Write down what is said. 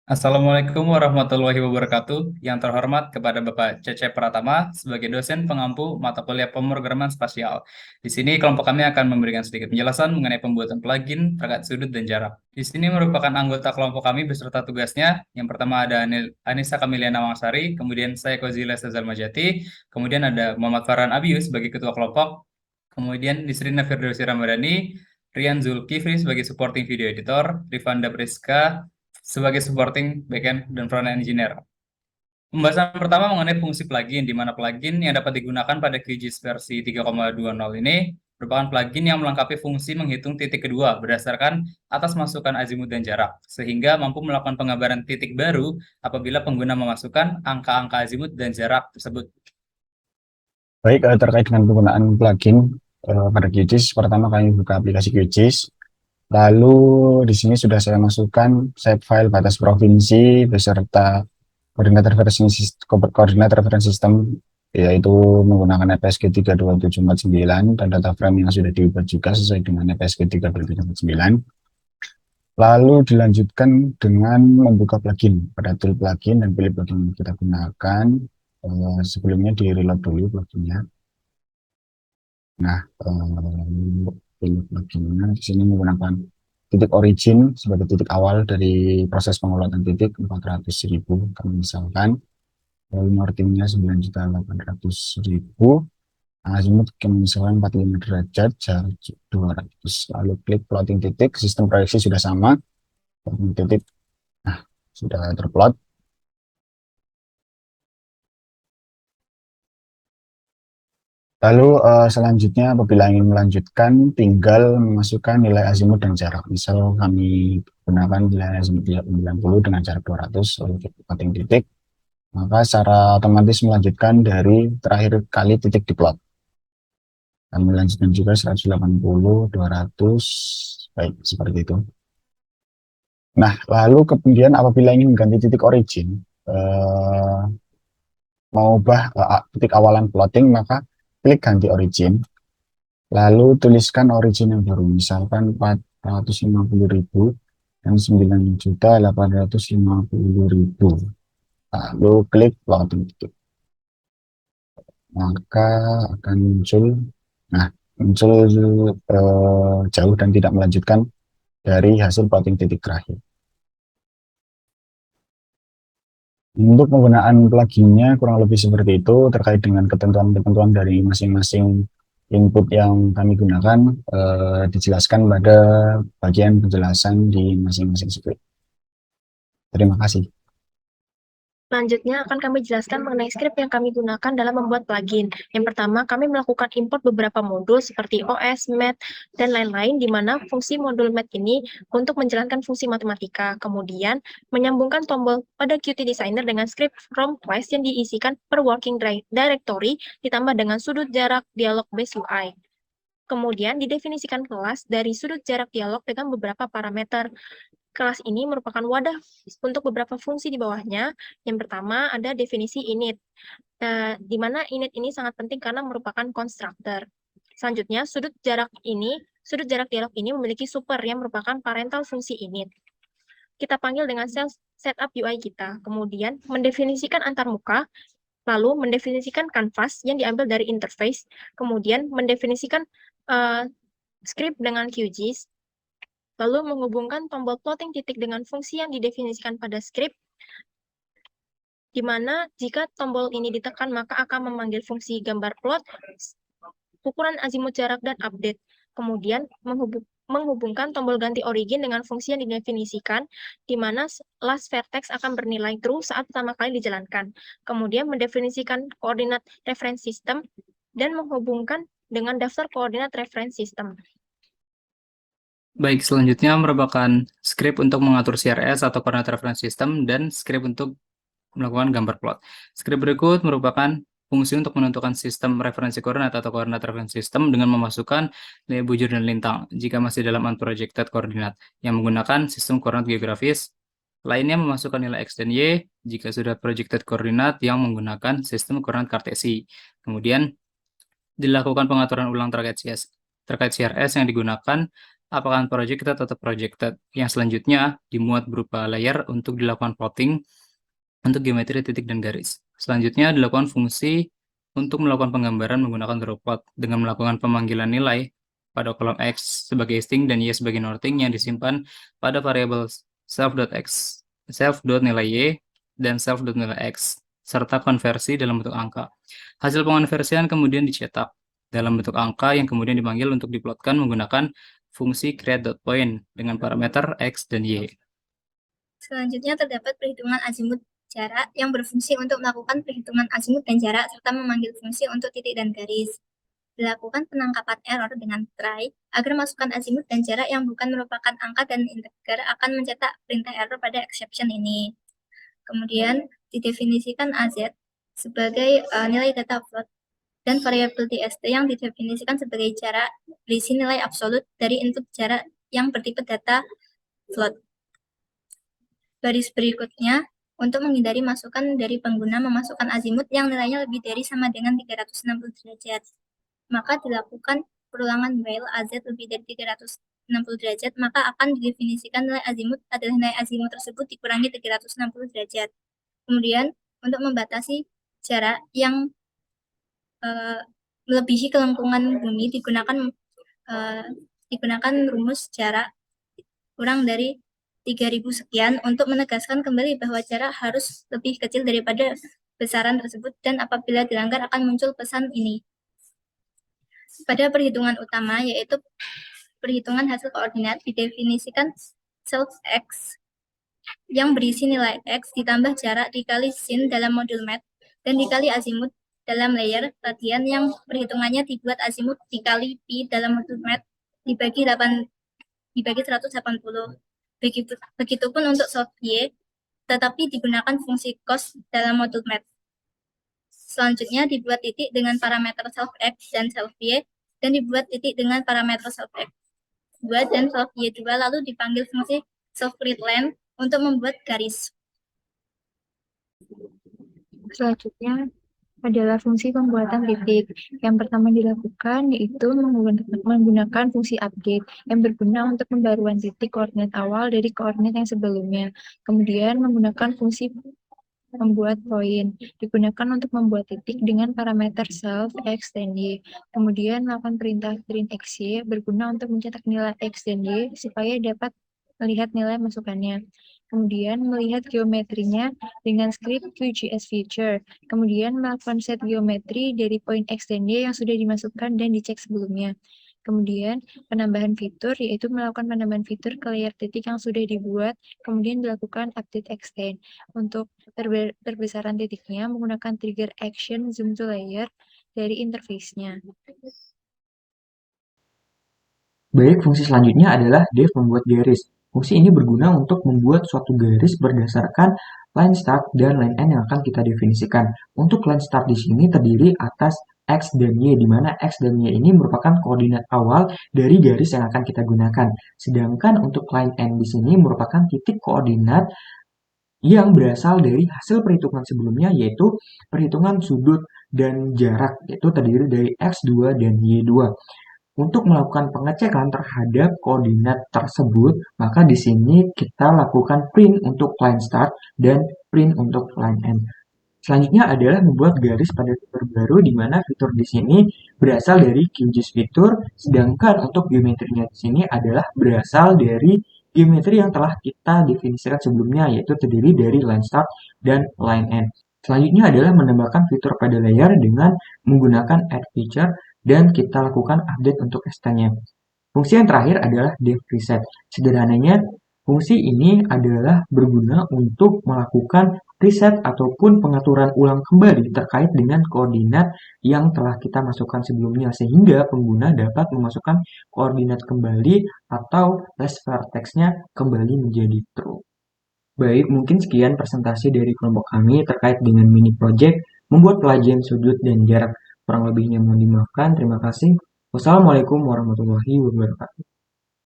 Assalamualaikum warahmatullahi wabarakatuh. Yang terhormat kepada Bapak Cece Pratama sebagai dosen pengampu mata kuliah pemrograman spasial. Di sini kelompok kami akan memberikan sedikit penjelasan mengenai pembuatan plugin terkait sudut dan jarak. Di sini merupakan anggota kelompok kami beserta tugasnya. Yang pertama ada Anissa Kamiliana Wangsari, kemudian saya Kozila Sazal Majati, kemudian ada Muhammad Farhan Abius sebagai ketua kelompok, kemudian Nisrina Firdausi Ramadhani, Rian Zulkifli sebagai supporting video editor, Rifanda Priska sebagai supporting backend dan front-end engineer. Pembahasan pertama mengenai fungsi plugin, di mana plugin yang dapat digunakan pada QGIS versi 3,20 ini merupakan plugin yang melengkapi fungsi menghitung titik kedua berdasarkan atas masukan azimut dan jarak, sehingga mampu melakukan penggambaran titik baru apabila pengguna memasukkan angka-angka azimut dan jarak tersebut. Baik, terkait dengan penggunaan plugin pada QGIS, pertama kami buka aplikasi QGIS. Lalu di sini sudah saya masukkan file batas provinsi beserta koordinat reference system, yaitu menggunakan EPSG 32749 dan data frame yang sudah diubah juga sesuai dengan EPSG 32749. Lalu dilanjutkan dengan membuka plugin pada tool plugin dan pilih plugin yang kita gunakan. Sebelumnya di reload dulu pluginnya. Nah, pilih pluginnya di sini menggunakan titik origin sebagai titik awal dari proses pengelolaan titik 400.000 kami misalkan, lalu nortingnya 9.800.000, azimut kami misalkan 45 derajat, jarak 200, lalu klik plotting titik, sistem proyeksi sudah sama, plotting titik, nah sudah terplot. Lalu selanjutnya apabila ingin melanjutkan tinggal memasukkan nilai azimut dan jarak. Misal kami gunakan nilai azimut 90 dengan jarak 200 lalu plotting titik, maka secara otomatis melanjutkan dari terakhir kali titik diplot. Kami lanjutkan juga 180, 200, baik seperti itu. Nah, lalu kemudian apabila ingin mengganti titik origin, mengubah titik awalan plotting, maka klik ganti origin. Lalu tuliskan origin yang baru, misalkan 450.000 dan 9.850.000. Lalu klik plotting titik. Maka akan muncul, nah muncul jauh dan tidak melanjutkan dari hasil plotting titik terakhir. Untuk penggunaan pluginnya kurang lebih seperti itu. Terkait dengan ketentuan-ketentuan dari masing-masing input yang kami gunakan, dijelaskan pada bagian penjelasan di masing-masing script. Terima kasih. Selanjutnya akan kami jelaskan mengenai script yang kami gunakan dalam membuat plugin. Yang pertama, kami melakukan import beberapa modul seperti OS, Math, dan lain-lain, di mana fungsi modul Math ini untuk menjalankan fungsi matematika. Kemudian, menyambungkan tombol pada Qt Designer dengan script from class yang diisikan per working directory, ditambah dengan sudut jarak dialog base UI. Kemudian, didefinisikan kelas dari sudut jarak dialog dengan beberapa parameter. Kelas ini merupakan wadah untuk beberapa fungsi di bawahnya. Yang pertama ada definisi init, di mana init ini sangat penting karena merupakan konstruktor. Selanjutnya, sudut jarak dialog ini memiliki super yang merupakan parental fungsi init. Kita panggil dengan setup UI kita. Kemudian, mendefinisikan antarmuka, lalu mendefinisikan canvas yang diambil dari interface, kemudian mendefinisikan script dengan QGIS, lalu menghubungkan tombol plotting titik dengan fungsi yang didefinisikan pada script, di mana jika tombol ini ditekan maka akan memanggil fungsi gambar plot, ukuran azimut jarak, dan update. Kemudian menghubungkan tombol ganti origin dengan fungsi yang didefinisikan, di mana last vertex akan bernilai true saat pertama kali dijalankan. Kemudian mendefinisikan koordinat reference system dan menghubungkan dengan daftar koordinat reference system. Baik, selanjutnya merupakan script untuk mengatur CRS atau Coordinate Reference System dan script untuk melakukan gambar plot. Script berikut merupakan fungsi untuk menentukan sistem referensi koordinat atau Coordinate Reference System dengan memasukkan nilai bujur dan lintang jika masih dalam unprojected koordinat yang menggunakan sistem koordinat geografis. Lainnya memasukkan nilai X dan Y jika sudah projected koordinat yang menggunakan sistem koordinat kartesi. Kemudian dilakukan pengaturan ulang terkait CRS yang digunakan apakah projected atau projected. Yang selanjutnya dimuat berupa layer untuk dilakukan plotting untuk geometri titik dan garis. Selanjutnya dilakukan fungsi untuk melakukan penggambaran menggunakan dropplot dengan melakukan pemanggilan nilai pada kolom X sebagai string dan Y sebagai northing yang disimpan pada variabel self.x, self.nilai Y, dan self.nilai X, serta konversi dalam bentuk angka. Hasil pengonversian kemudian dicetak dalam bentuk angka yang kemudian dipanggil untuk diplotkan menggunakan fungsi create.point dengan parameter X dan Y. Selanjutnya terdapat perhitungan azimut jarak yang berfungsi untuk melakukan perhitungan azimut dan jarak serta memanggil fungsi untuk titik dan garis. Dilakukan penangkapan error dengan try agar masukan azimut dan jarak yang bukan merupakan angka dan integer akan mencetak perintah error pada exception ini. Kemudian didefinisikan AZ sebagai nilai data float dan variabel tst yang didefinisikan sebagai jarak berisi nilai absolut dari input jarak yang bertipe data float. Baris berikutnya, untuk menghindari masukan dari pengguna memasukkan azimut yang nilainya lebih dari sama dengan 360 derajat. Maka dilakukan perulangan while AZ lebih dari 360 derajat, maka akan didefinisikan nilai azimut adalah nilai azimut tersebut dikurangi 360 derajat. Kemudian, untuk membatasi jarak yang melebihi kelengkungan bumi digunakan rumus jarak kurang dari 3000 sekian untuk menegaskan kembali bahwa jarak harus lebih kecil daripada besaran tersebut dan apabila dilanggar akan muncul pesan ini. Pada perhitungan utama yaitu perhitungan hasil koordinat didefinisikan self x yang berisi nilai x ditambah jarak dikali sin dalam modul math dan dikali azimut dalam layer radian yang perhitungannya dibuat azimut dikali pi dalam modul math dibagi 180. Begitupun untuk self y, tetapi digunakan fungsi cos dalam modul math. Selanjutnya dibuat titik dengan parameter self x dan self y, dan dibuat titik dengan parameter self x 2 dan self y 2, lalu dipanggil fungsi self grid line untuk membuat garis. Selanjutnya adalah fungsi pembuatan titik. Yang pertama dilakukan yaitu menggunakan fungsi update yang berguna untuk pembaruan titik koordinat awal dari koordinat yang sebelumnya. Kemudian menggunakan fungsi membuat poin digunakan untuk membuat titik dengan parameter self, x, dan y. Kemudian melakukan perintah print xy berguna untuk mencetak nilai x dan y supaya dapat melihat nilai masukannya. Kemudian melihat geometrinya dengan script QGS feature. Kemudian melakukan set geometri dari poin x dan y yang sudah dimasukkan dan dicek sebelumnya. Kemudian penambahan fitur yaitu melakukan penambahan fitur ke layer titik yang sudah dibuat, kemudian dilakukan update extend. Untuk perbesaran titiknya menggunakan trigger action zoom to layer dari interface-nya. Baik, fungsi selanjutnya adalah def membuat garis. Fungsi ini berguna untuk membuat suatu garis berdasarkan line start dan line end yang akan kita definisikan. Untuk line start di sini terdiri atas X dan Y, di mana X dan Y ini merupakan koordinat awal dari garis yang akan kita gunakan. Sedangkan untuk line end di sini merupakan titik koordinat yang berasal dari hasil perhitungan sebelumnya, yaitu perhitungan sudut dan jarak, yaitu terdiri dari X2 dan Y2. Untuk melakukan pengecekan terhadap koordinat tersebut, maka di sini kita lakukan print untuk line start dan print untuk line end. Selanjutnya adalah membuat garis pada fitur baru, di mana fitur di sini berasal dari QGIS fitur, sedangkan untuk geometrinya di sini adalah berasal dari geometri yang telah kita definisikan sebelumnya, yaitu terdiri dari line start dan line end. Selanjutnya adalah menambahkan fitur pada layer dengan menggunakan add feature dan kita lakukan update untuk extend-nya. Fungsi yang terakhir adalah def preset. Sederhananya, fungsi ini adalah berguna untuk melakukan preset ataupun pengaturan ulang kembali terkait dengan koordinat yang telah kita masukkan sebelumnya, sehingga pengguna dapat memasukkan koordinat kembali atau last vertex-nya kembali menjadi true. Baik, mungkin sekian presentasi dari kelompok kami terkait dengan mini project membuat pelajaran sudut dan jarak. Kurang lebihnya mohon dimaafkan. Terima kasih. Wassalamualaikum warahmatullahi wabarakatuh.